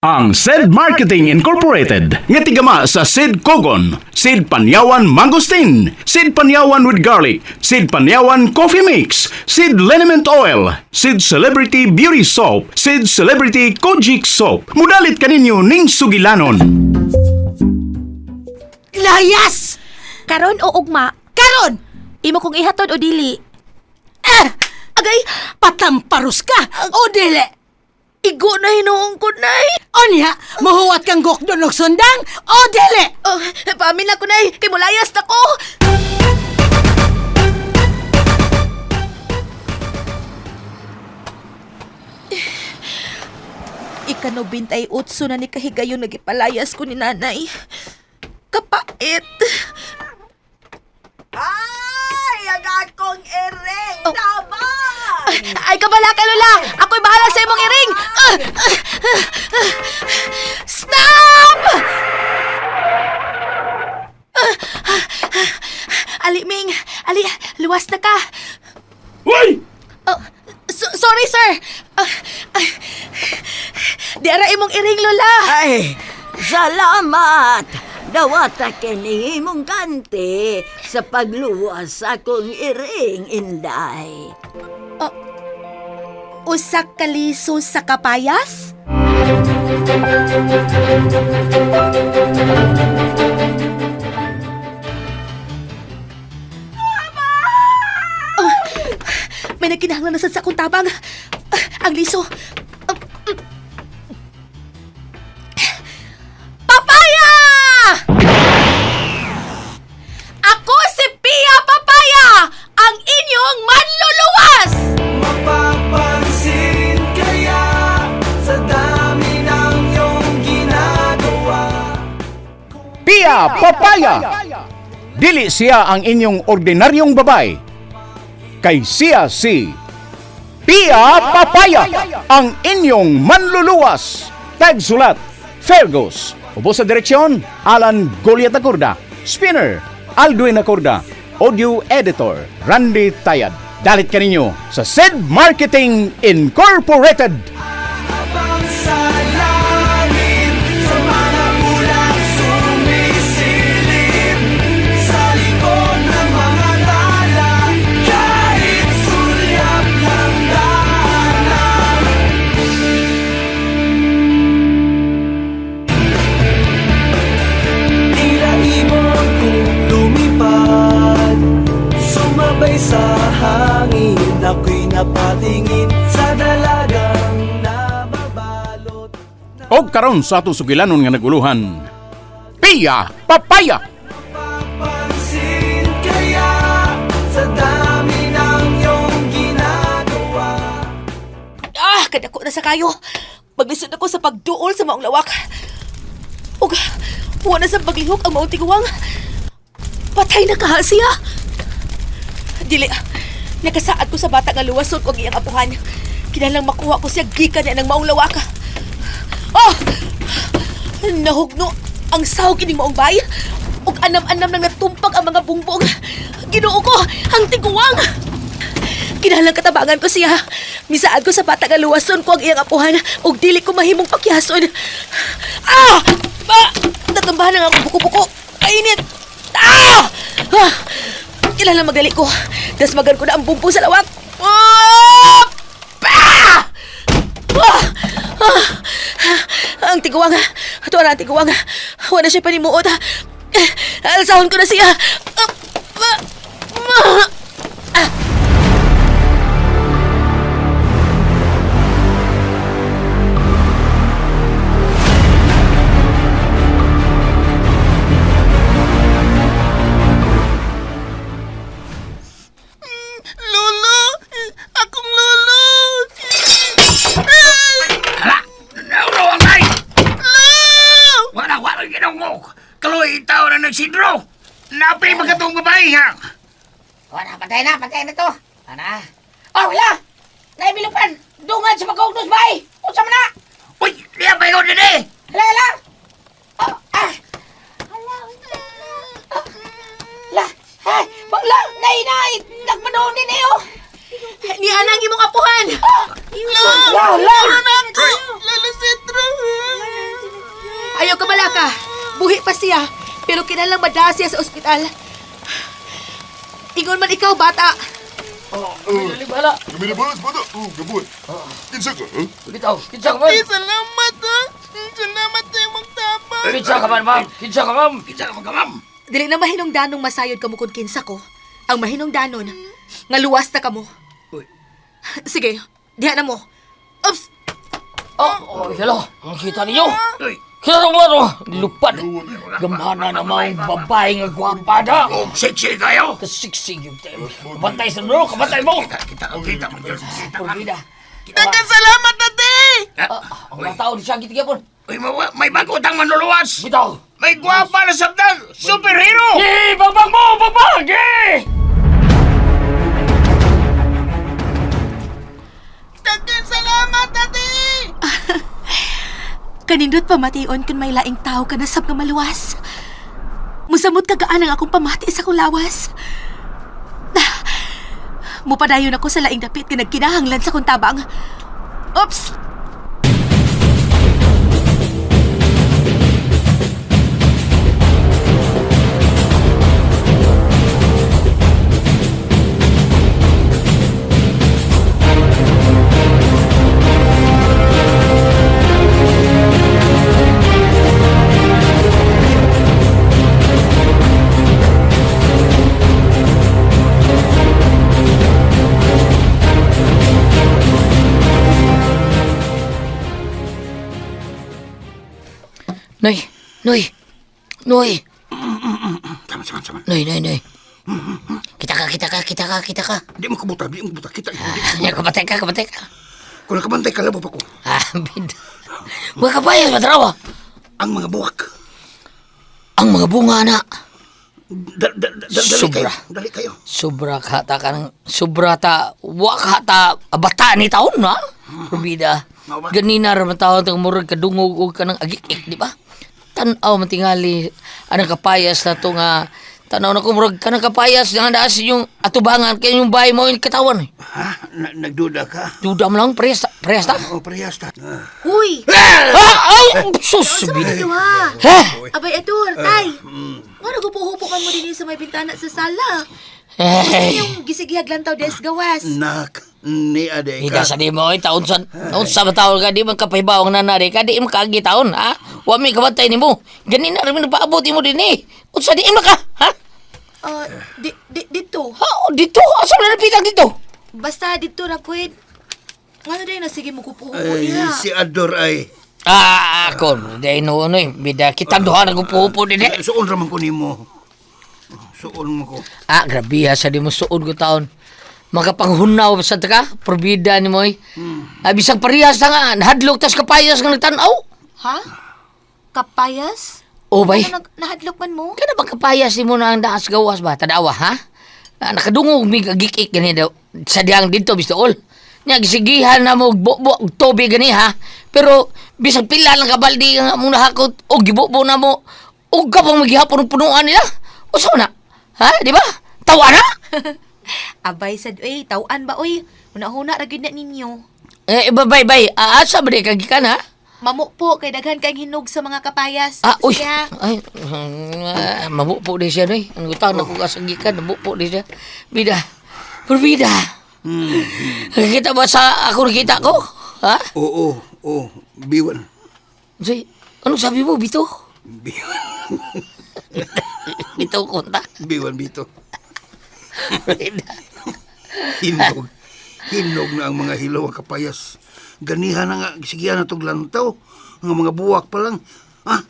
Ang SED Marketing Incorporated nga tigama sa SED Kogon, SED Panyawan Mangosteen, SED Panyawan with Garlic, SED Panyawan Coffee Mix, SED Liniment Oil, SED Celebrity Beauty Soap, SED Celebrity Kojic Soap. Mudalit kaninyo ning sugilanon. Layas! Karon o ugma? Karon! Imo kong ihatod o dili? Agay, patamparus ka! O dili! Igo na hinuong ko, nay. Onya, mahuwat kang gokdon og sundang! O dili! Oh, pamilya ko, nay. Kay mulayas na ko. Ikano 28 na ni kahigayon nagipalayas ko ni nanay. Kapait. Ay, ang akong ereng! Oh. Tama! Ay, kabala ka, Lola! Ako'y bahala sa imong iring! Stop! Ali, Ming! Ali, luwas na ka! Uy! Sorry, sir! Di ara imong iring, Lola! Ay, salamat! Dawata kini mong ganti sa pagluwas akong iring, Inday. Usak kaliso sa kapayas? May nagkinahanglan na sa akong tabang. Ang liso. Papaya! Ako si Pia Papaya, ang inyong manluluwas! Mapapansin kaya sa dami ng iyong ginagawa. Pia Papaya! Dili siya ang inyong ordinaryong babay. Kay siya si Pia Papaya, ang inyong manluluwas. Tagsulat, Fergus. Ubos sa direksyon, Alan Goliat Acorda. Spinner, Aldwin Acorda. Audio Editor, Randy Tayad. Dalit kaninyo sa SED Marketing Incorporated. Abang sa langit, sa mga bulan sumisilip, sa likod ng mga tala, kahit sulyap ng daanan. Tila ibon kong lumipad, sumabay sa hangin, ako'y napatingin sa dalagang nababalot. O karon sa ato sugilanon nga naguluhan, Pia Papaya! Papansin kaya sa dami ng iyong ginagawa. Kadako na sa kayo. Maglisod ako sa pagduol sa maong lawak. Ug, wala sa paglihok ang maong tiguang. Patay na ka siya. Dili, nakasaad ko sa bata nga luwasod ko ang iyang apuhan. Kinalang makuha ko siya gikan niya ng maong lawak. Oh! Nahugno ang sahog kining maong bay. Ug anam-anam nang natumpag ang mga bungbong. Ginoo ko, ang tiguang! Kinalang katabangan ko siya. Misaad ko sa bata nga luwason ko ang iyang apuhan ug dili ko mahimong pakyason. Natambahan ang ako buko-buko. Kainit! Kailangan magdali ko. Dasmagan ko na ang bumpo sa lawak. Ang tiguang. Ito ang tiguang. Wala siya panimuot. Alsahon ko na siya. Lolo! Akong lolo! Wala ginungok. Kaloy itaw na nagsidro. Napil magkatong babae ha. Wala, patay na to. Ana. Oh, wala. Naibilupan. Dungan sa pagkaugnos bay. Unsa man na? Uy, liya ba yun din eh. Hala. Oh, La, hay, bangla, nay, nagmanoon din eh, oh. Ni anang imong apuhan. La, Lolo Sitro! Ayaw ka malaka. Buhi pa siya. Pero kinalang madaha siya sa ospital. Ingon man ikaw, bata. Dali bala. Kami na balas, bata. Gabon. Kinsa ka, ha? Bitaw, kinsa ka man? Salamat ha. Salamat sa imong tabang. Kinsa ka man, ma'am? Kinsa ka, ma'am? Kinsa ka magkamam? Dili na mahinungdanong masayod ka mo kung kinsa ko. Ang mahinungdanon, nga luwas na ka mo. Uy. Sige, diha na mo. Oops! Oh, hello. Ang kita niyo. Uy, Kita mo ito. Lupad. Gamana na mga babae nga guwapada. oh, sexy kayo. Kasiksig yung tayo. Kabantay sa nulo, kabantay mo. Kita mo dyan. Pagkida. Salamat ate. Mga tao di siya gitigapon. Uy, may bago tang manluluwas. Bitaw. May gwapa na sabtang superhero. Eh, babag mo, babag! Eh! Daghang salamat ate. Kanindot pamation kung may laing tao ka nasab nga maluwas. Musamot ka gaan ang akong pamati sa akong lawas. Mupadayon ako sa laing dapit nga nagkinahanglan sa akong tabang. Oops! Noy, Noy, Noy, Sama. Noy. Kita ka. Di mo kabuta. Kita. Ya, kabantay ka. Kung nakabantay ka, labot ako. Bida. Mga kabayas, matrawa. Ang mga buwak. Ang mga bunga na. Dali Sobra. Dali kayo. Sobra ta, wa hata, bata ni taon na. Rubida. Ganina raman taon tang murag kadungog og kanang agik-ik, di ba? Tanaw matingali anang kapayas na to nga tanaw na ko murag kanang kapayas nga daas yung atubangan kay yung bahay mo yung katawan. Ha? Nagduda ka? Duda mo lang presta. O, parehas ta. Huy! Ay! Sus! Bida. Ha? Ha? Abay, Ador, tay! Ano gupuhupukan mo din sa may bintana sa sala? Eh, Yung gisigihag lang tao des gawas. Nak, ni ade Ida ka. sa di mo, taon sa taon ka, di man kapahibawang nanari ka, di man kaagi taon, ha? Wa may kabantay ni mo. Ganin na rin napaabuti mo din eh. Unsa di mo ka, ha? Dito. Ha? Dito? Asa na napitang dito? Basta dito na pwede. Ano din na sige mo kupuhupo Ay, niya. si Ador ay. Ako, dahil no, bida, kitang duha na gupupo din eh. Suon raman ko nimo. Suon mo ko. Grabe ha, sa di mo suod ko taon. Makapanghunaw sa ka, probida ni mo eh. Bisang parehas na nga, nahadlok tas kapayas nga nagtanaw. Ha? Kapayas? O bay, Ano nahadlok man mo? kaya bang kapayas ni mo na ang daas gawas ba? Tadawa ha? Nakadungog mig agik-ik gani daw. Sa diyang dito, bistool. Nya gisigihan na mo bukbuk tobi gani ha. Pero bisag pila lang kabaldi nga mong nahakot o gibukbo na mo. O ka pang maghihapon ng punuan nila. O saan na? Ha? Di ba? Tawa na? Abay sad, tauan ba, oy? Una-huna ra gyud na ninyo. Bay. Asa ba di kagikan ha? Mamo po, kay daghan kang hinog sa mga kapayas. Uy. Sige, ha? Ay, mabupo di siya, noy. Ang utang na kong kasagikan, mabupo di siya. Bida. Berbida. Kita ba sa ako nakita ko? Ha? Oo, biwan. Say, ano sabi mo, Bito? Biwan. Bito konta. Biwan, Bito. Berbida. Hinog na ang mga hilaw at kapayas. Ganihan na nga, sigihan na itong lantaw. Ang mga buwak pa lang.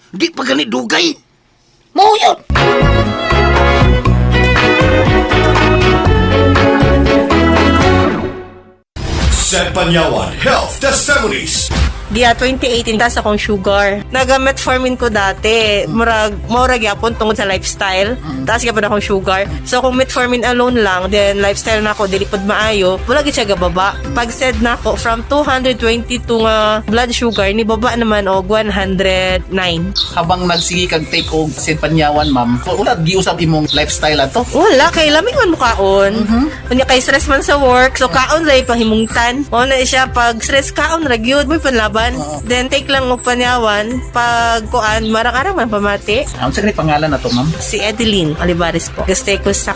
Di pa gani dugay. Mo yun! Sa Panyawan Health Testimonies. Dia 2018 tas akong sugar. Naga-metformin ko dati. Murag yapon tungod sa lifestyle. Taas gyapon akong sugar. So kung metformin alone lang, then lifestyle na ako dili pod maayo, wala gid siya gababa. Pag said na ako from 222 nga blood sugar ni baba naman og 109. Habang nagsigi kag take og Sid Panyawan, ma'am, wala giusap imong lifestyle ato. Wala kay lamig man mo kaon. Unya kay stress man sa work, so kaon lay panghimungtan. Mo na siya pag stress kaon ra gyud mo panlaban panyawan. Then take lang og panyawan. Pag kuan, marang-arang man pamati. Ang sa pangalan na to, ma'am? Si Edeline Olivares po. Gastay ko sa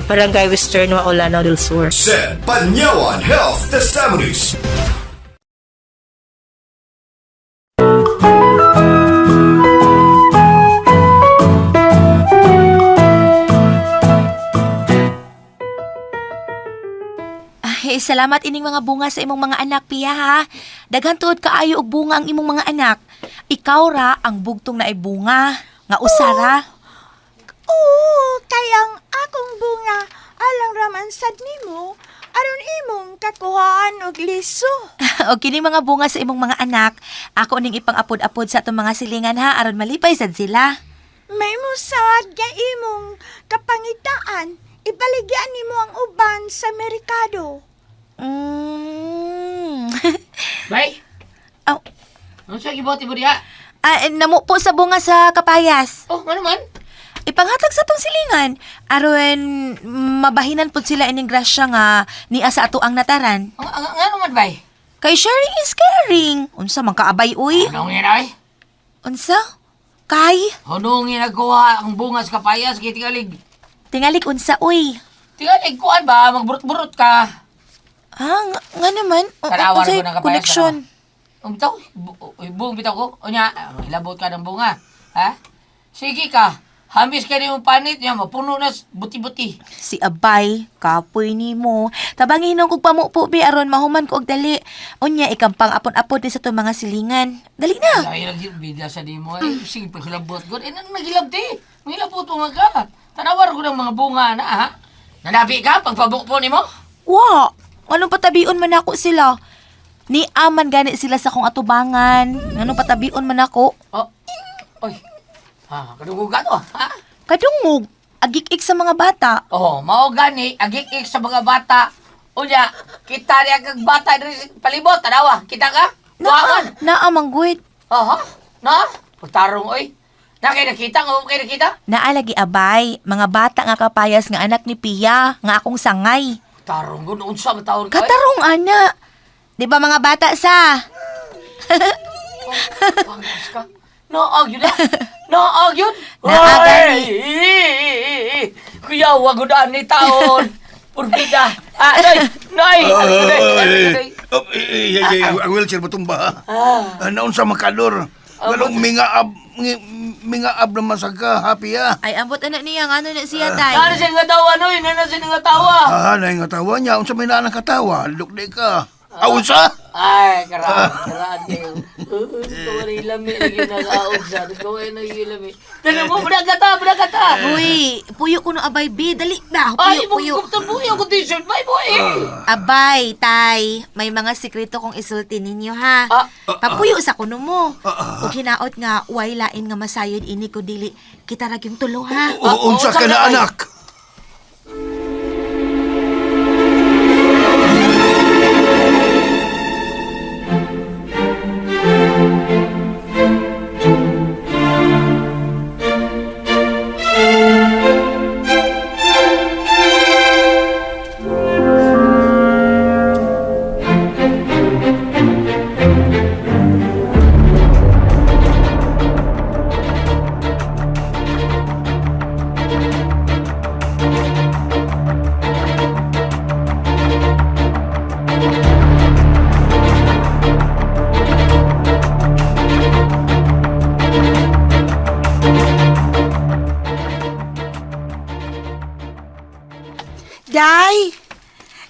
Barangay Western Maulana del Sur. San Panyawan Health Testimonies. Ay, salamat ining mga bunga sa imong mga anak, Pia, ha? Daghan tuod kaayo og bunga ang imong mga anak. Ikaw ra ang bugtong na ay bunga. Nga usara. Oo, kayang akong bunga alang raman sad nimo aron imong kakuhaan og liso. O kining mga bunga sa imong mga anak, ako ning ipang-apod-apod sa atong mga silingan, ha, aron malipay sad sila. May musad nga imong kapangitaan. Ibaligyan nimo ang uban sa merkado. Bay? Oh, Ano siya gibuhat mo diha? namo po sa bunga sa kapayas. Oh, ano man? Ipanghatag sa tong silingan aron mabahinan pud sila ining grasya nga niya sa ato ang nataran. Ano man, bay? Kay sharing is caring. Unsa man kaabay uy? Anong yun, ay? Unsa? Kay Anong ginagawa ang bunga sa kapayas? Kaya tingali unsa uy? tingalig kuan ba? Magburot-burot ka. Nga naman. Karawar Unsay ko ng kapayas. connection? Bitaw, buong bitaw ko. O niya, hilabot ka ng bunga. Ha? Sige ka. Hamis ka yung panit niya, mapuno na buti-buti. Si Abay, kapoy ni mo. Tabangin nung kog pamupo bi aron mahuman ko og dali. Unya ikampang apon-apon ni sa to mga silingan. Dali na. Ay, lagi bida sa di mo. Ay, sige pa hilabot ko. Eh, nagilab di. Mahilabot mo nga ka. Tanawar ko ng mga bunga na, ha? Nanabi ka pagpabukpo ni mo? Wa, anong patabion man ako sila? Ni aman gani sila sa kong atubangan. Anong patabion man ako? Oh, oy. Ha, kadungog ka to, ha? Kadungog, agik-ik sa mga bata. Oh, mao gani, agik-ik sa mga bata. Unya, kita niya kag bata diri sa palibot, tanawa. Kita ka? Tuangan. Naamangguit. Aha, na? Pagtarong, oy. Na kay nakita, nga kay nakita? Naalagi Abay, mga bata nga kapayas nga anak ni Pia, nga akong sangay. Tarong ko, noon sa matawon ka. Katarong ana. Di ba mga bata sa? Pangas ka. Naag yun na. Naag yun. Naagani. Ay! Kuya, wag udaan ni taon. Purbida. Nay! Ang wheelchair mo tumba. Naon sa makador. Galong minga ab naman sa ka, happy Ay, ambot anak niya, ano na siya, tay? Nana siya nga tawa, Noy. Nana siya nga tawa. Na yung tawa niya. Unsa may naan katawa. Lukde ka. Unsa? Ay, karaan kayo. Kawari lami na ginagaog sa. Kawari na lami. Tanong mo, budak kata. Uy, puyo ko no Abay, B. Dali na, Ay, puyo. puyo ko t-shirt. May boy. Abay, tay, may mga sikreto kong isulti ninyo, ha? Papuyo sa kuno mo. O hinaot nga, way lain nga masayod ini ko dili. Kita ra yung tulo, ha? Unsa ka na anak?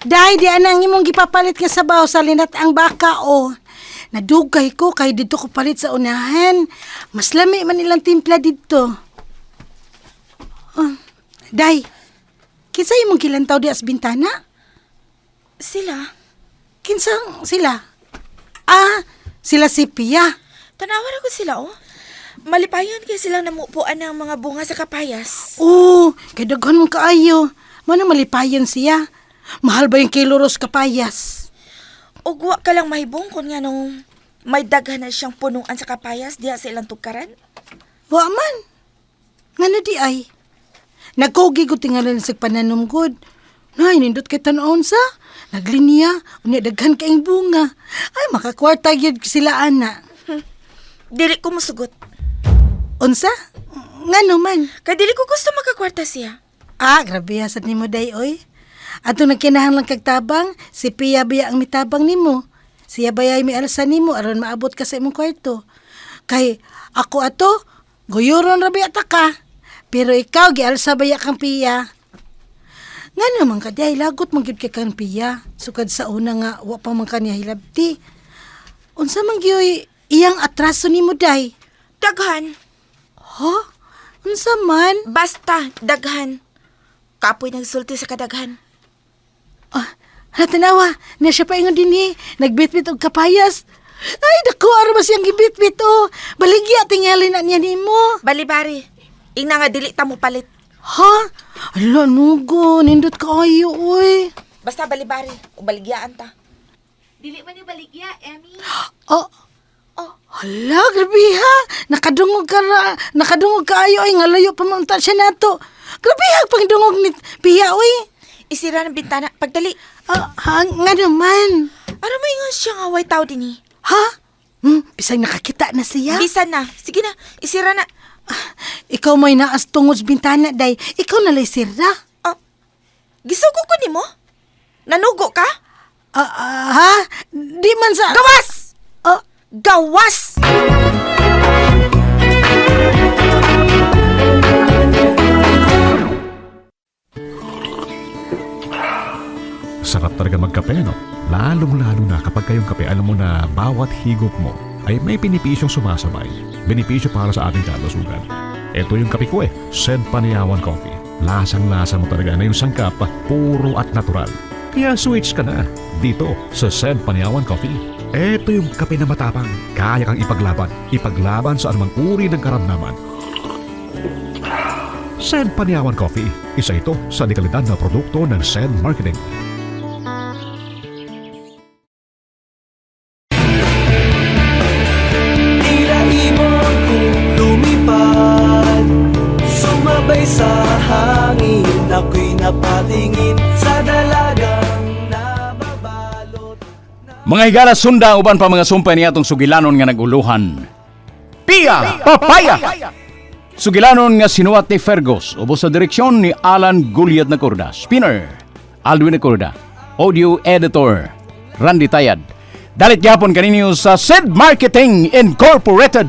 Day, di anang imong gipapalit ka sa baw sa linat ang baka, o. Nadugay ko kay dito ko palit sa unahan. Mas lami man ilang timpla dito. Day, kinsa imong gilantaw di as bintana? Sila? Kinsa sila? Sila si Pia. Tanawan ako sila, oh. Malipayon kay silang namupuan ng mga bunga sa kapayas. Kay daghan mong kaayo. Mano malipayon siya? Mahal ba yung kiloros kapayas? Ugwa ka lang mahibong kung nga nung may daghan na siyang punuan sa kapayas diha sa ilang tukaran. Wa man. Nga na di ay. Nagkogi ko tingalan sa pananumgod. Nay, nindot kay tanawon sa. Naglinya, unya daghan kaing bunga. Ay, makakwarta gyud sila ana. Dili ko musugot. Unsa? Ngano man? Kay dili ko gusto makakwarta siya. Ah, grabe hasad nimo day oy. Ato nagkinahanglan kag tabang, si Pia baya ang mitabang nimo. Siya bayay mi alsa nimo aron maabot ka sa imong kwarto. Kay ako ato, guyuron ra biya ta ka. Pero ikaw gialsa baya kang Pia. Nga naman ka day lagot man gyud kay kang Pia. Sukad sa una nga wa pa man kaniya hilabti. Unsa man gyoy iyang atraso nimo day? Daghan. Ha? Unsa man? Basta, daghan. Kapoy nagsulti sa kadaghan. Ah, natanawa, na siya pa ingon din nagbitbit og kapayas. Ay, dako, araw ba siyang gibitbit o. Baligya, tingali na niya nimo. Balibari, ina nga dili ta mo palit. Ha? Ala, nugo, nindot kayo, oy. Basta balibari, ubaligyaan ta. Dili man ni baligya, Emmy. Oh, hala, grabe ha. Nakadungog kayo, ay ngalayo pa man siya nato. Grabe ha, pangdungog ni Pia, oy. Isira ng bintana, pagdali. Ha, nga naman. Ano mo ingon siya nga way tao din Ha? Bisang nakakita na siya. Bisan na. Sige na, isira na. Ikaw may naas tungod sa bintana, day. Ikaw nalay sira. Gisugo ko nimo? Nanugo ka? Ha? Di man sa... Gawas! Gawas! Sarap talaga magkape, no? Lalong-lalo na kapag kayong kape, alam mo na bawat higop mo ay may benepisyong sumasabay. Benepisyo para sa ating kalusugan. Ito yung kape ko Sen Paniawan Coffee. Lasang-lasa mo talaga na yung sangkap, puro at natural. Kaya switch ka na dito sa Sen Paniawan Coffee. Ito yung kape na matapang, kaya kang ipaglaban sa anumang uri ng karamdaman. Sen Paniawan Coffee, isa ito sa dekalidad na produkto ng Sen Marketing. Sa hangin, ako'y napatingin sa dalagang nababalot. Mga higala sunda uban pa mga sumpay niya atong sugilanon nga naguluhan. Pia Papaya! Sugilanon nga sinuwat ni Fergus, ubos sa direksyon ni Alan Gulyad Nacorda, spinner, Alwin Nacorda, audio editor, Randy Tayad. Dalit yapon kaninyo sa SID Marketing Incorporated.